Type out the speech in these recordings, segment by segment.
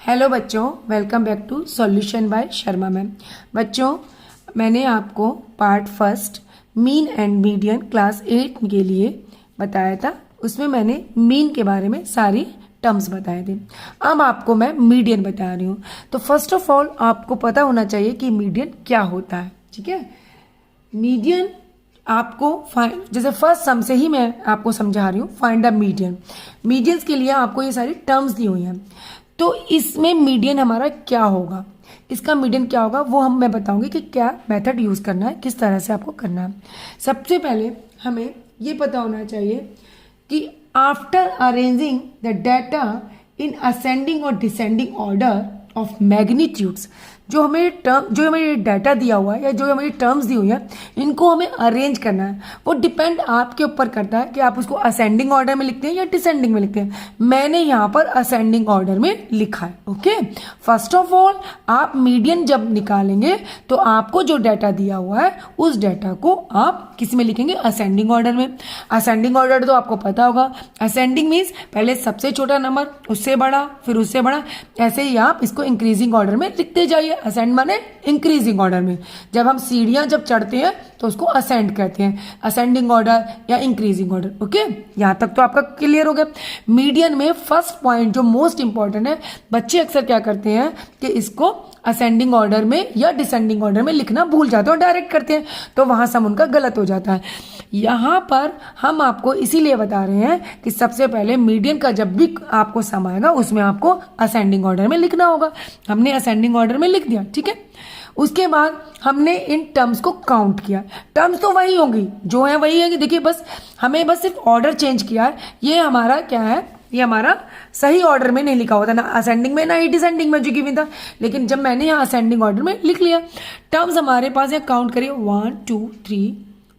Hello बच्चों, welcome back to solution by Sharma ma'am. बच्चों, मैंने आपको part first mean and median class 8 के लिए बताया था। उसमें मैंने मीन के बारे में सारी टर्म्स बताए थे। अब आपको मैं मीडियन बता रही हूँ। तो फर्स्ट ऑफ ऑल आपको पता होना चाहिए कि मीडियन क्या होता है। ठीक है, मीडियन आपको जैसे फर्स्ट सम से ही मैं आपको समझा रही हूँ। Find the median. मीडियंस के लिए आपको ये सारी टर्म्स दी हुई हैं। तो इसमें मीडियन हमारा क्या होगा, इसका मीडियन क्या होगा वो मैं बताऊंगी कि क्या मेथड यूज करना है, किस तरह से आपको करना है। सबसे पहले हमें ये पता होना चाहिए कि after arranging the data in ascending और डिसेंडिंग ऑर्डर ऑफ मैग्नीट्यूड्स, जो हमें डाटा दिया हुआ है या जो हमें टर्म्स दी हुई है, इनको हमें अरेंज करना है। वो डिपेंड आपके ऊपर करता है कि आप उसको असेंडिंग ऑर्डर में लिखते हैं या डिसेंडिंग में लिखते हैं। मैंने यहाँ पर असेंडिंग ऑर्डर में लिखा है। ओके, फर्स्ट ऑफ ऑल आप मीडियन जब निकालेंगे तो आपको जो डाटा दिया हुआ है उस डाटा को आप किस में लिखेंगे, असेंडिंग ऑर्डर में। असेंडिंग ऑर्डर तो आपको पता होगा, असेंडिंग मीन्स पहले सबसे छोटा नंबर, उससे बड़ा, फिर उससे बड़ा, ऐसे ही आप इसको इंक्रीजिंग ऑर्डर में लिखते जाइए। असेंड माने इंक्रीजिंग ऑर्डर में। जब हम सीढ़ियां जब चढ़ते हैं तो उसको असेंड कहते हैं, असेंडिंग ऑर्डर या इंक्रीजिंग ऑर्डर। ओके, यहां तक तो आपका क्लियर हो गया। मीडियन में फर्स्ट पॉइंट जो मोस्ट इंपॉर्टेंट है, बच्चे अक्सर क्या करते हैं कि इसको असेंडिंग ऑर्डर में या डिसेंडिंग ऑर्डर में लिखना भूल जाते हैं और डायरेक्ट करते हैं, तो वहां सम उनका गलत हो जाता है। यहां पर हम आपको इसीलिए बता रहे हैं कि सबसे पहले मीडियन का जब भी आपको सम आएगा उसमें आपको असेंडिंग ऑर्डर में लिखना होगा। हमने असेंडिंग ऑर्डर में लिख दिया। ठीक है, उसके बाद हमने इन टर्म्स को काउंट किया। टर्म्स तो वही होंगी, जो है वही है कि देखिए बस हमें बस सिर्फ ऑर्डर चेंज किया है। ये हमारा क्या है, ये हमारा सही ऑर्डर में नहीं लिखा होता, ना असेंडिंग में ना ही डिसेंडिंग में जो कि था, लेकिन जब मैंने यहाँ असेंडिंग ऑर्डर में लिख लिया। टर्म्स हमारे पास यहाँ काउंट करिए 1 2 3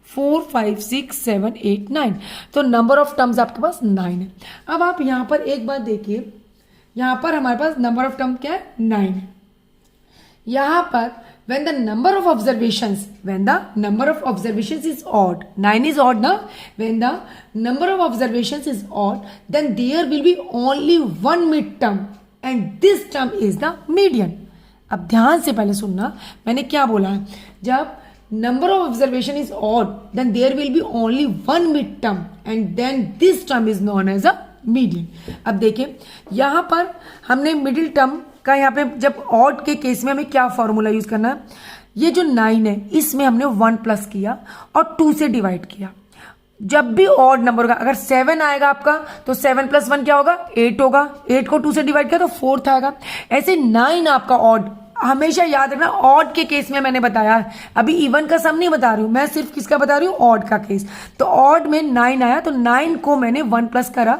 4 5 6 7 8 9। तो नंबर ऑफ टर्म्स आपके पास 9 है। अब आप यहाँ पर एक बात देखिए, यहाँ पर हमारे पास नंबर ऑफ टर्म क्या है, 9 है। यहाँ पर when the number of observations is odd, 9 is odd ना, when the number of observations is odd, then there will be only one mid term and this term is the median. अब ध्यान से पहले सुनना, मैंने क्या बोला है। जब number of observation is odd, then there will be only one mid term and then this term is known as a median. अब देखिए यहाँ पर हमने मिडिल टर्म का, यहाँ पे जब ऑड के केस में हमें क्या फॉर्मूला यूज करना है, ये जो 9 है इसमें हमने 1 प्लस किया और 2 से डिवाइड किया। जब भी ऑड नंबर होगा, अगर 7 आएगा आपका तो 7 प्लस 1 क्या होगा, 8 होगा। 8 को 2 से डिवाइड किया तो 4 आएगा। ऐसे 9 आपका ऑड, हमेशा याद रखना ऑड के केस में मैंने बताया है, अभी इवन का सम नहीं बता रही हूं मैं, सिर्फ किसका बता रही हूँ, ऑड का केस। तो ऑड में 9 आया तो 9 को मैंने 1 प्लस करा।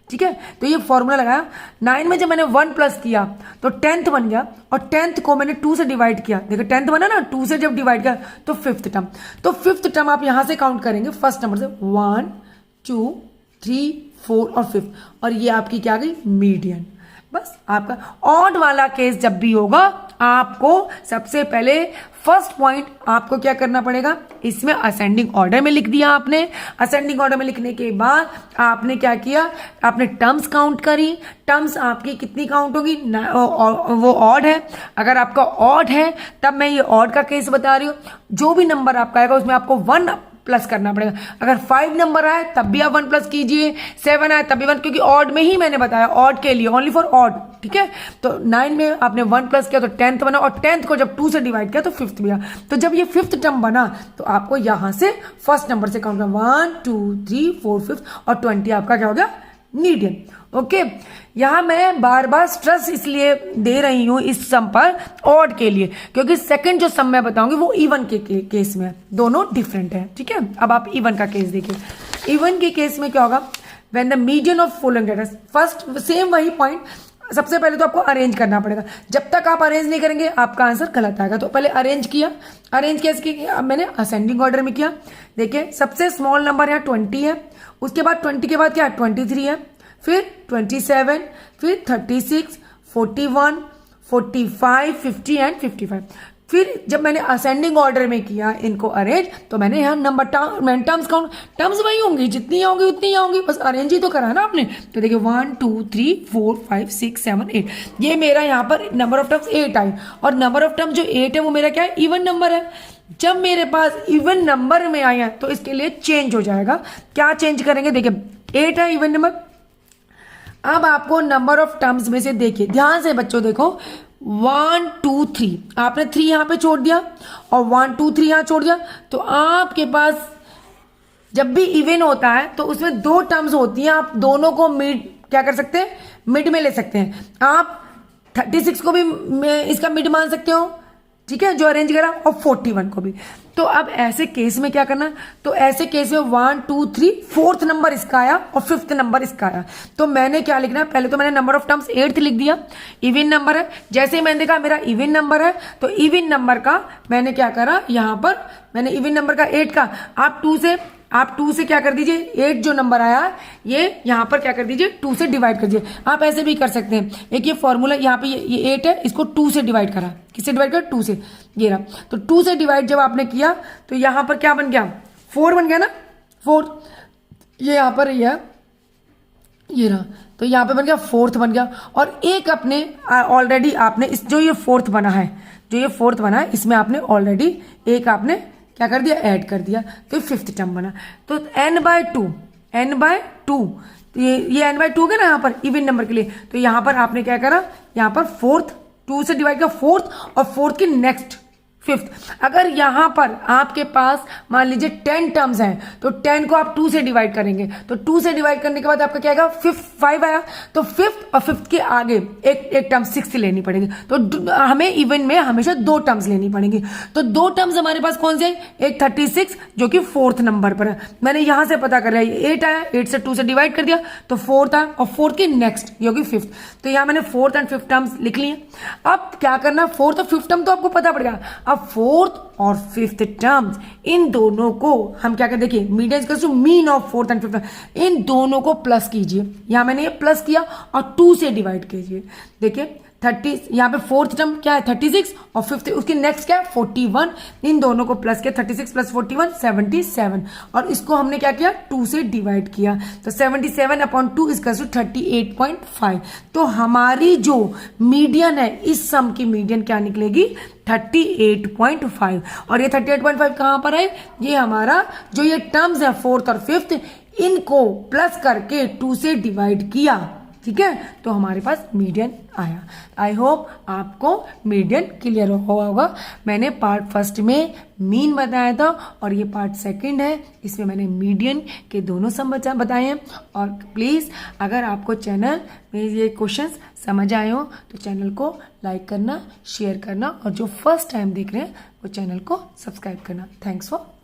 ठीक है, तो ये फॉर्मूला लगाया। 9 में जब मैंने 1 प्लस किया तो 10th बन गया और 10th को मैंने 2 से डिवाइड किया। देखो 10th बना ना, 2 से जब डिवाइड किया तो 5th टर्म। तो 5th टर्म आप यहां से काउंट करेंगे फर्स्ट नंबर से, 1 2 3 4 और 5th, और ये आपकी क्या गई, मीडियन। बस आपका ऑड वाला केस जब भी होगा आपको सबसे पहले फर्स्ट पॉइंट आपको क्या करना पड़ेगा, इसमें असेंडिंग ऑर्डर में लिख दिया आपने। असेंडिंग ऑर्डर में लिखने के बाद आपने क्या किया, आपने टर्म्स काउंट करी। टर्म्स आपकी कितनी काउंट होगी, वो ऑड है। अगर आपका ऑड है तब मैं ये ऑड का केस बता रही हूँ। जो भी नंबर आपका आएगा उसमें आपको 1 प्लस करना पड़ेगा। अगर 5 नंबर आए तब भी आप 1 प्लस कीजिए, 7 आए तब भी 1, क्योंकि ऑड में ही मैंने बताया, ऑड के लिए, ओनली फॉर ऑड। ठीक है, तो 9 में आपने 1 प्लस किया तो 10th बना, और 10th को जब 2 से डिवाइड किया तो 5th बना। तो जब ये 5th टर्म बना तो आपको यहां से फर्स्ट नंबर से काउंट करना, 1 2 3 4 5 और 20 आपका क्या हो गया, मीडियन। ओके, यहां मैं बार बार स्ट्रेस इसलिए दे रही हूं इस सम पर ऑड के लिए, क्योंकि सेकंड जो सम मैं बताऊंगी वो इवन के केस में है, दोनों डिफरेंट है। ठीक है, अब आप इवन का केस देखिए। इवन के केस में क्या होगा, when the median of following data, first sem वही पॉइंट, सबसे पहले तो आपको अरेंज करना पड़ेगा। जब तक आप अरेंज नहीं करेंगे आपका आंसर गलत आएगा। तो पहले अरेंज किया। अरेंज कैसे किया, अब मैंने असेंडिंग ऑर्डर में किया। देखिए सबसे स्मॉल नंबर यहाँ 20 है, उसके बाद 20 के बाद क्या 23 है, फिर 27, फिर 36, 41, 45, 50 एंड 55। फिर जब मैंने असेंडिंग ऑर्डर में किया इनको अरेंज, तो मैंने यहाँ नंबर टर्म्स काउंट, टर्म्स वही होंगी जितनी होंगी उतनी होंगी, बस अरेंज ही तो करा ना आपने। तो देखिए 1 2 3 4 5 6 7 8, ये मेरा यहाँ पर नंबर ऑफ टर्म्स 8 आई, और नंबर ऑफ टर्म जो 8 है वो मेरा क्या है, इवन नंबर है। जब मेरे पास इवन नंबर में आया तो इसके लिए चेंज हो जाएगा। क्या चेंज करेंगे, देखिए 8 है इवन नंबर। अब आपको नंबर ऑफ टर्म्स में से देखिए, ध्यान से बच्चों देखो, 1 2 3, आपने 3 यहाँ पे छोड़ दिया और 1 2 3 यहाँ छोड़ दिया, तो आपके पास जब भी इवन होता है तो उसमें 2 टर्म्स होती हैं, आप दोनों को मिड क्या कर सकते हैं, मिड में ले सकते हैं। आप 36 को भी इसका मिड मान सकते हो, ठीक है, जो अरेंज करा, और 41 को भी। तो अब ऐसे केस में क्या करना, तो ऐसे केस में 1 2 3 4th नंबर इसका आया और 5th नंबर इसका आया, तो मैंने क्या लिखना है, पहले तो मैंने नंबर ऑफ टर्म्स 8 लिख दिया, इवन नंबर है। जैसे ही मैंने देखा मेरा इवन नंबर है, तो इवन नंबर का मैंने क्या करा, यहां पर मैंने इवन नंबर का 8 का, आप 2 से क्या कर दीजिए, 8 जो नंबर आया ये यहां पर क्या कर दीजिए, 2 से डिवाइड कर दीजिए। आप ऐसे भी कर सकते हैं, एक ये फॉर्मूला यहाँ पे ये 8 है, इसको 2 से डिवाइड करा, किससे डिवाइड करा, 2 से, ये रहा। तो 2 से डिवाइड जब आपने किया तो यहां पर क्या बन गया, 4 बन गया ना, 4, ये यहां पर ये रहा, तो यहां पे बन गया 4th बन गया। और एक अपने ऑलरेडी आपने इस जो ये 4th बना है, इसमें आपने ऑलरेडी एक आपने क्या कर दिया, ऐड कर दिया, तो 5th टर्म बना। तो n/2 तो ये n/2 है ना यहाँ पर इवन नंबर के लिए, तो यहाँ पर आपने क्या करा, यहाँ पर 4th 2 से डिवाइड किया 4th, और 4th की नेक्स्ट 5th। अगर यहां पर आपके पास मान लीजिए 10 टर्म्स हैं, तो 10 को आप 2 से डिवाइड करेंगे, तो 2 से डिवाइड करने के बाद आपका क्या आएगा, 5 आया, तो 5th और 5th के आगे एक टर्म 6 लेनी पड़ेगी। तो हमें इवन में हमेशा 2 टर्म्स लेनी पड़ेगी। तो 2 टर्म्स हमारे पास कौन से है, एक 36 जो कि 4th नंबर पर है, मैंने यहां से पता कर लिया, 8 आया, 8 से 2 से डिवाइड कर दिया तो 4th आया, और 4th की नेक्स्ट जो कि 5th, तो यहां मैंने 4th एंड 5th टर्म्स लिख लिए। अब क्या करना, 4th और 5th टर्म तो आपको पता पड़ेगा, अब 4th और 5th टर्म्स इन दोनों को हम क्या कर, देखिए median equals to mean of 4th and 5th, इन दोनों को प्लस कीजिए। यहां मैंने ये प्लस किया और 2 से डिवाइड कीजिए। देखिए 30, यहाँ पे 4th टर्म क्या है 36, और 5th उसकी नेक्स्ट क्या है 41, इन दोनों को प्लस किया, 36 प्लस 41 77, और इसको हमने क्या किया 2 से डिवाइड किया, तो 77/2 इक्वल्स टू 38.5। तो हमारी जो मीडियन है, इस सम की मीडियन क्या निकलेगी 38.5। और ये 38.5 कहां पर है, ये हमारा जो ये टर्म्स है 4th और 5th, इनको प्लस करके 2 से डिवाइड किया, ठीक है, तो हमारे पास मीडियन आया। आई होप आपको मीडियन क्लियर हुआ होगा। मैंने पार्ट फर्स्ट में मीन बताया था, और ये पार्ट सेकंड है, इसमें मैंने मीडियन के दोनों सम बताए हैं। और प्लीज़ अगर आपको चैनल में ये क्वेश्चंस समझ आए हो तो चैनल को लाइक करना, शेयर करना, और जो फर्स्ट टाइम देख रहे हैं वो चैनल को सब्सक्राइब करना। Thanks for